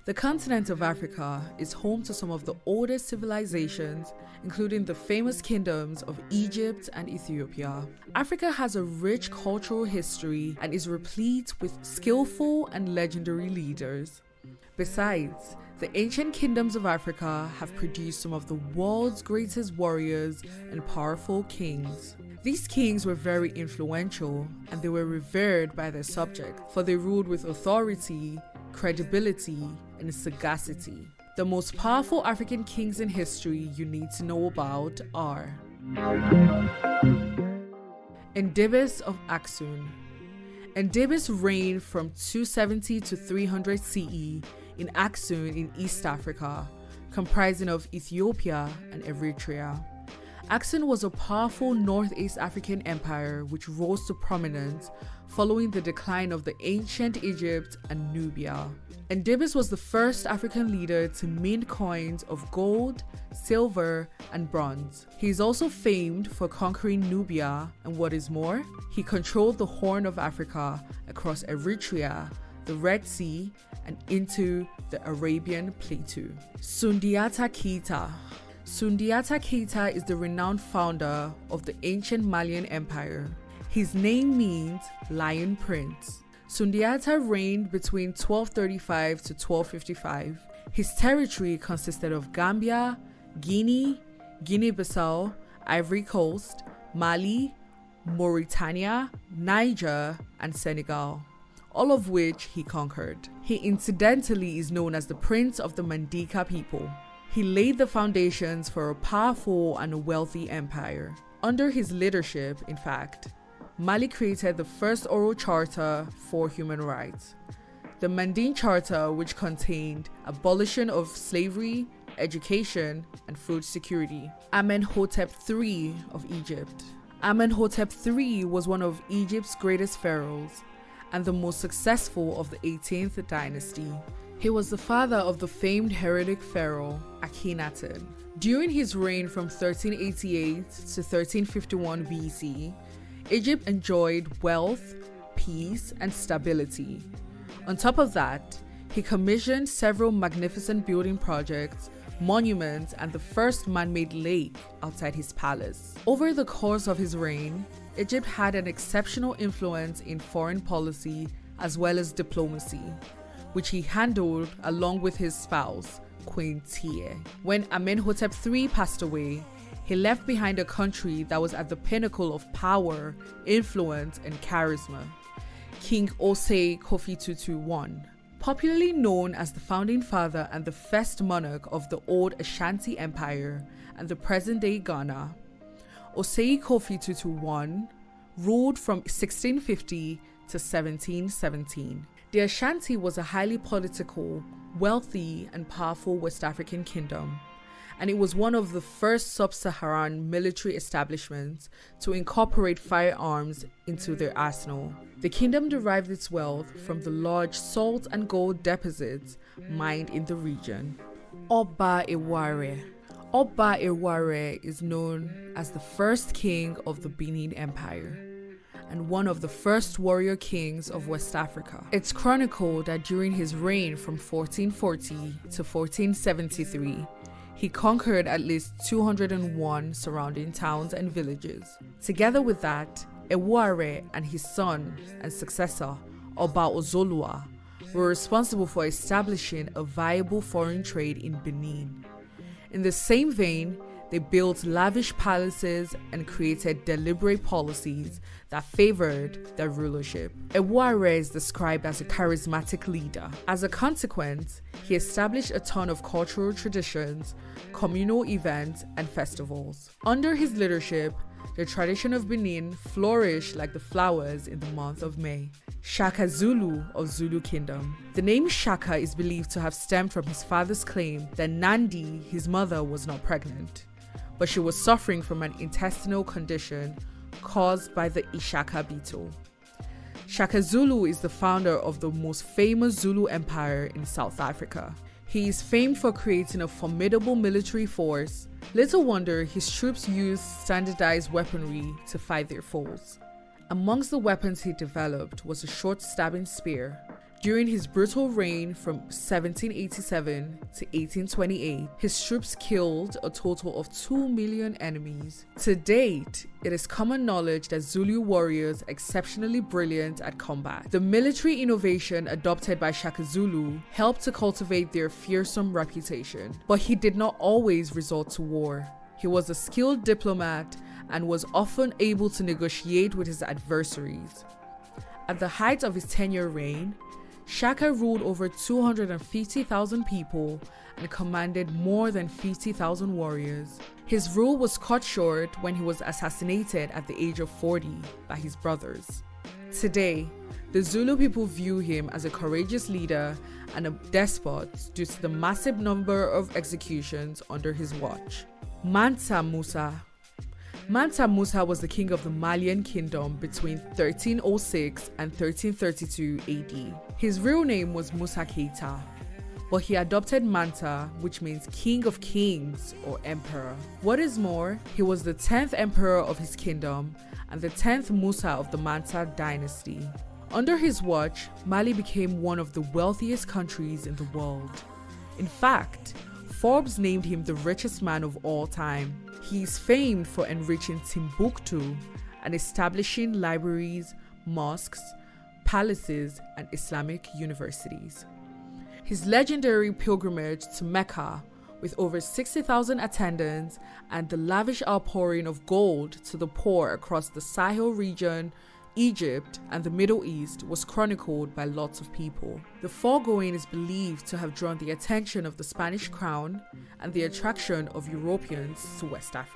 The continent of Africa is home to some of the oldest civilizations, including the famous kingdoms of Egypt and Ethiopia. Africa has a rich cultural history and is replete with skillful and legendary leaders. Besides, the ancient kingdoms of Africa have produced some of the world's greatest warriors and powerful kings. These kings were very influential and they were revered by their subjects, for they ruled with authority, credibility, and sagacity. The most powerful African kings in history you need to know about are Ndebis of Aksum. Ndebis reigned from 270 to 300 CE in Aksum in East Africa, comprising of Ethiopia and Eritrea. Aksum was a powerful Northeast African empire which rose to prominence following the decline of the ancient Egypt and Nubia. Ndebis was the first African leader to mint coins of gold, silver, and bronze. He is also famed for conquering Nubia, and what is more, he controlled the Horn of Africa across Eritrea, the Red Sea, and into the Arabian Plateau. Sundiata Keita. Sundiata Keita is the renowned founder of the ancient Malian Empire. His name means Lion Prince. Sundiata reigned between 1235 to 1255. His territory consisted of Gambia, Guinea, Guinea-Bissau, Ivory Coast, Mali, Mauritania, Niger, and Senegal, all of which he conquered. He incidentally is known as the Prince of the Mandinka people. He laid the foundations for a powerful and a wealthy empire. Under his leadership, in fact, Mali created the first oral charter for human rights, the Mandin Charter, which contained abolition of slavery, education, and food security. Amenhotep III of Egypt. Amenhotep III was one of Egypt's greatest pharaohs and the most successful of the 18th dynasty. He was the father of the famed heretic pharaoh Akhenaten. During his reign from 1388 to 1351 BC, Egypt enjoyed wealth, peace, and stability. On top of that, he commissioned several magnificent building projects, monuments, and the first man-made lake outside his palace. Over the course of his reign, Egypt had an exceptional influence in foreign policy as well as diplomacy, which he handled along with his spouse, Queen Tiye. When Amenhotep III passed away, he left behind a country that was at the pinnacle of power, influence, and charisma. King Osei Kofi Tutu I, popularly known as the founding father and the first monarch of the old Ashanti Empire and the present-day Ghana, Osei Kofi Tutu I ruled from 1650 to 1717. The Ashanti was a highly political, wealthy, and powerful West African kingdom, and it was one of the first sub-Saharan military establishments to incorporate firearms into their arsenal. The kingdom derived its wealth from the large salt and gold deposits mined in the region. Oba Eware. Oba Eware is known as the first king of the Benin Empire and one of the first warrior kings of West Africa. It's chronicled that during his reign from 1440 to 1473, he conquered at least 201 surrounding towns and villages. Together with that, Eware and his son and successor, Oba Ozolua, were responsible for establishing a viable foreign trade in Benin. In the same vein, they built lavish palaces and created deliberate policies that favored their rulership. Eware is described as a charismatic leader. As a consequence, he established a ton of cultural traditions, communal events, and festivals. Under his leadership, the tradition of Benin flourished like the flowers in the month of May. Shaka Zulu of Zulu Kingdom. The name Shaka is believed to have stemmed from his father's claim that Nandi, his mother, was not pregnant, but she was suffering from an intestinal condition caused by the Ishaka beetle. Shaka Zulu is the founder of the most famous Zulu Empire in South Africa. He is famed for creating a formidable military force. Little wonder his troops used standardized weaponry to fight their foes. Amongst the weapons he developed was a short stabbing spear. During his brutal reign from 1787 to 1828, his troops killed a total of 2 million enemies. To date, it is common knowledge that Zulu warriors are exceptionally brilliant at combat. The military innovation adopted by Shaka Zulu helped to cultivate their fearsome reputation, but he did not always resort to war. He was a skilled diplomat and was often able to negotiate with his adversaries. At the height of his 10-year reign, Shaka ruled over 250,000 people and commanded more than 50,000 warriors. His rule was cut short when he was assassinated at the age of 40 by his brothers. Today, the Zulu people view him as a courageous leader and a despot due to the massive number of executions under his watch. Mansa Musa. Mansa Musa was the king of the Malian kingdom between 1306 and 1332 AD. His real name was Musa Keita, but he adopted Manta, which means king of kings or emperor. What is more, he was the 10th emperor of his kingdom and the 10th Musa of the Manta dynasty. Under his watch, Mali became one of the wealthiest countries in the world. In fact, Forbes named him the richest man of all time. He is famed for enriching Timbuktu and establishing libraries, mosques, palaces, and Islamic universities. His legendary pilgrimage to Mecca, with over 60,000 attendants, and the lavish outpouring of gold to the poor across the Sahel region, Egypt, and the Middle East was chronicled by lots of people. The foregoing is believed to have drawn the attention of the Spanish crown and the attraction of Europeans to West Africa.